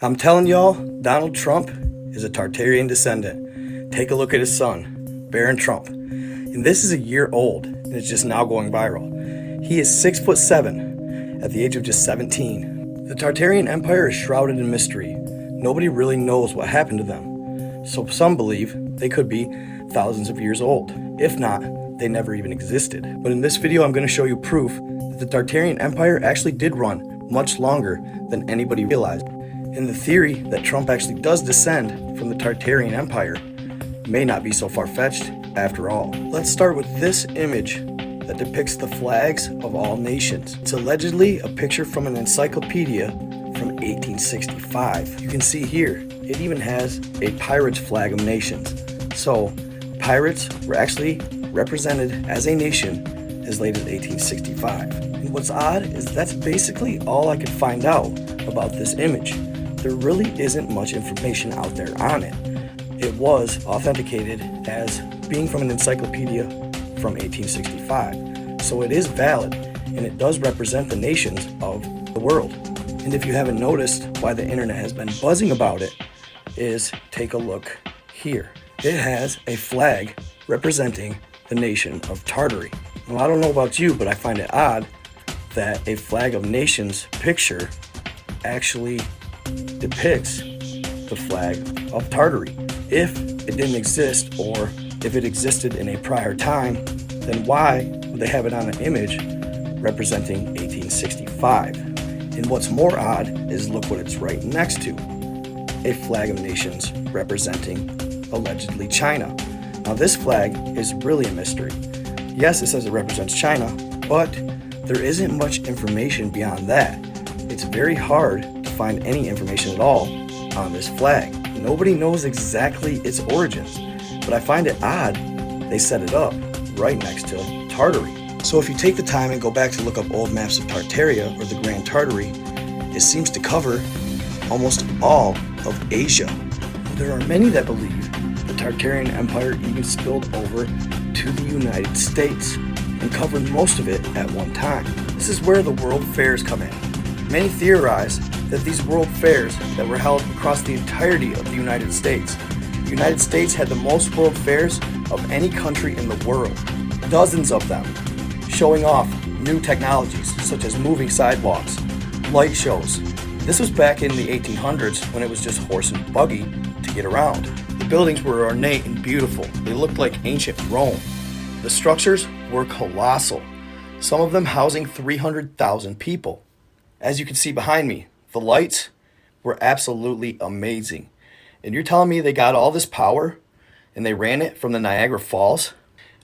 I'm telling y'all, Donald Trump is a Tartarian descendant. Take a look at his son, Barron Trump. And this is a year old, and it's just now going viral. He is 6'7" at the age of just 17. The Tartarian Empire is shrouded in mystery. Nobody really knows what happened to them. So some believe they could be thousands of years old. If not, they never even existed. But in this video, I'm going to show you proof that the Tartarian Empire actually did run much longer than anybody realized. And the theory that Trump actually does descend from the Tartarian Empire may not be so far-fetched after all. Let's start with this image that depicts the flags of all nations. It's allegedly a picture from an encyclopedia from 1865. You can see here, it even has a pirate's flag of nations. So, pirates were actually represented as a nation as late as 1865. And what's odd is that's basically all I could find out about this image. There really isn't much information out there on it. It was authenticated as being from an encyclopedia from 1865. So it is valid, and it does represent the nations of the world. And if you haven't noticed why the internet has been buzzing about it, is take a look here. It has a flag representing the nation of Tartary. Well, I don't know about you, but I find it odd that a flag of nations picture actually depicts the flag of Tartary. If it didn't exist, or if it existed in a prior time, then why would they have it on an image representing 1865? And what's more odd is look what it's right next to. A flag of nations representing allegedly China. Now this flag is really a mystery. Yes, it says it represents China, but there isn't much information beyond that. It's very hard to find any information at all on this flag. Nobody knows exactly its origins, but I find it odd they set it up right next to Tartary. So if you take the time and go back to look up old maps of Tartaria or the Grand Tartary, it seems to cover almost all of Asia. There are many that believe the Tartarian Empire even spilled over to the United States and covered most of it at one time. This is where the world fairs come in. Many theorize that these world fairs that were held across the entirety of the United States. The United States had the most world fairs of any country in the world. Dozens of them, showing off new technologies such as moving sidewalks, light shows. This was back in the 1800s when it was just horse and buggy to get around. The buildings were ornate and beautiful. They looked like ancient Rome. The structures were colossal, some of them housing 300,000 people. As you can see behind me, the lights were absolutely amazing. And you're telling me they got all this power and they ran it from the Niagara Falls?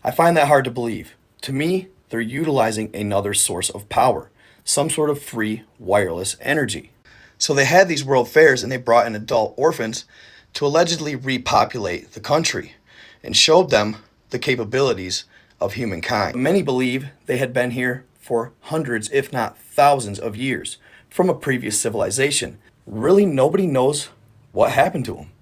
I find that hard to believe. To me, they're utilizing another source of power, some sort of free wireless energy. So they had these world fairs and they brought in adult orphans to allegedly repopulate the country and showed them the capabilities of humankind. Many believe they had been here for hundreds, if not thousands of years from a previous civilization. Really, nobody knows what happened to them.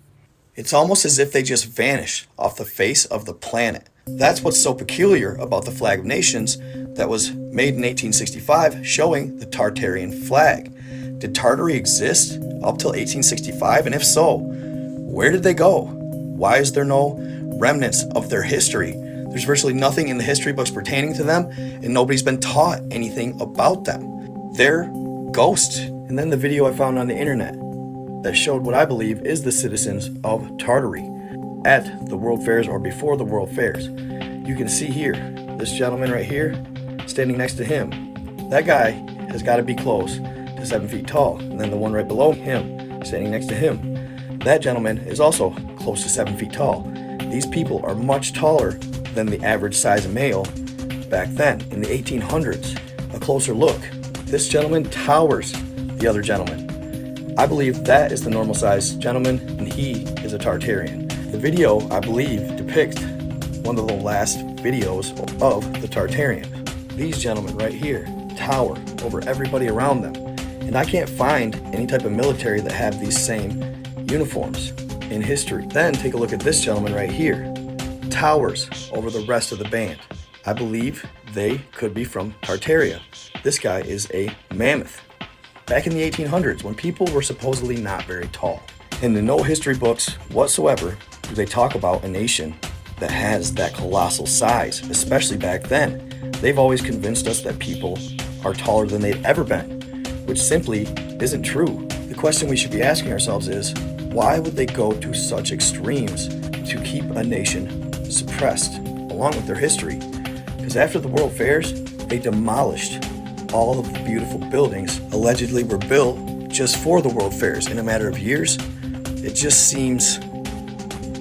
It's almost as if they just vanished off the face of the planet. That's what's so peculiar about the flag of nations that was made in 1865, showing the Tartarian flag. Did Tartary exist up till 1865? And if so, where did they go? Why is there no remnants of their history? There's virtually nothing in the history books pertaining to them, and nobody's been taught anything about them. They're ghosts. And then the video I found on the internet that showed what I believe is the citizens of Tartary at the world fairs or before the world fairs. You can see here, this gentleman right here, standing next to him. That guy has got to be close to 7 feet tall. And then the one right below him, standing next to him. That gentleman is also close to 7 feet tall. These people are much taller than the average size male back then in the 1800s. A closer look. This gentleman towers the other gentleman. I believe that is the normal size gentleman and he is a Tartarian. The video, I believe, depicts one of the last videos of the Tartarians. These gentlemen right here tower over everybody around them. And I can't find any type of military that have these same uniforms in history. Then take a look at this gentleman right here. Towers over the rest of the band. I believe they could be from Tartaria. This guy is a mammoth. back in the 1800s when people were supposedly not very tall. And in no history books whatsoever do they talk about a nation that has that colossal size, especially back then. They've always convinced us that people are taller than they've ever been, which simply isn't true. The question we should be asking ourselves is, why would they go to such extremes to keep a nation suppressed, along with their history? Because after the World Fairs, they demolished all of the beautiful buildings allegedly were built just for the World Fairs in a matter of years. It just seems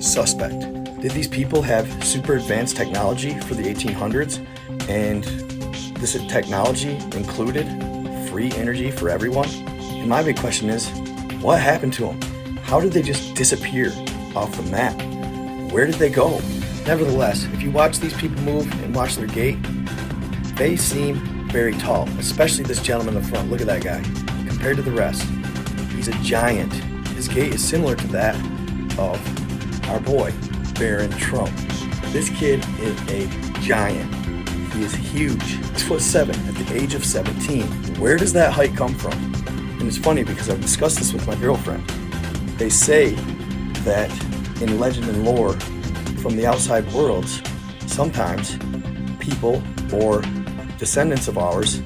suspect. Did these people have super advanced technology for the 1800s? And this technology included free energy for everyone? And my big question is, what happened to them? How did they just disappear off the map? Where did they go? Nevertheless, if you watch these people move and watch their gait, they seem very tall, especially this gentleman in the front. Look at that guy. Compared to the rest, he's a giant. His gait is similar to that of our boy, Baron Trump. This kid is a giant. He is huge. 6'7" at the age of 17. Where does that height come from? And it's funny because I've discussed this with my girlfriend. They say that in legend and lore from the outside worlds, sometimes people or descendants of ours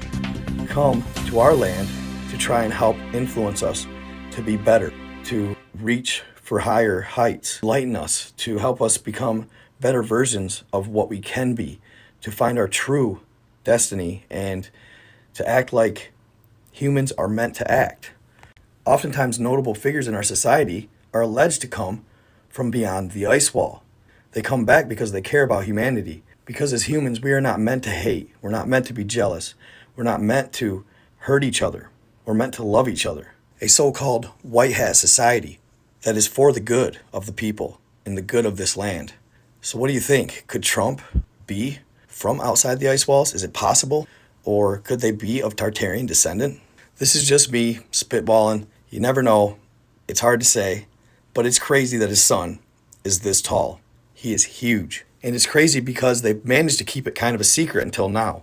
come to our land to try and help influence us to be better, to reach for higher heights, lighten us, to help us become better versions of what we can be, to find our true destiny, and to act like humans are meant to act. Oftentimes, notable figures in our society are alleged to come from beyond the ice wall. They come back because they care about humanity. Because as humans, we are not meant to hate. We're not meant to be jealous. We're not meant to hurt each other. We're meant to love each other. A so-called white hat society that is for the good of the people and the good of this land. So what do you think? Could Trump be from outside the ice walls? Is it possible? Or could they be of Tartarian descendant? This is just me spitballing. You never know. It's hard to say. But it's crazy that his son is this tall. He is huge. And it's crazy because they've managed to keep it kind of a secret until now.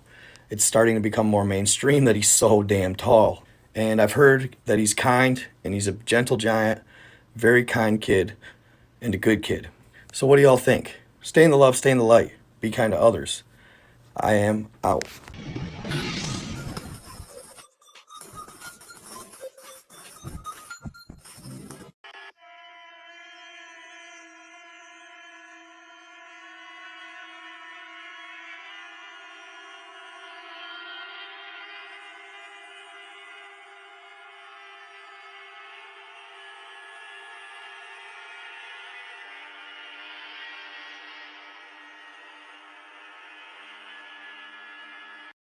It's starting to become more mainstream that he's so damn tall. And I've heard that he's kind and he's a gentle giant, very kind kid, and a good kid. So what do y'all think? Stay in the love, stay in the light. Be kind to others. I am out.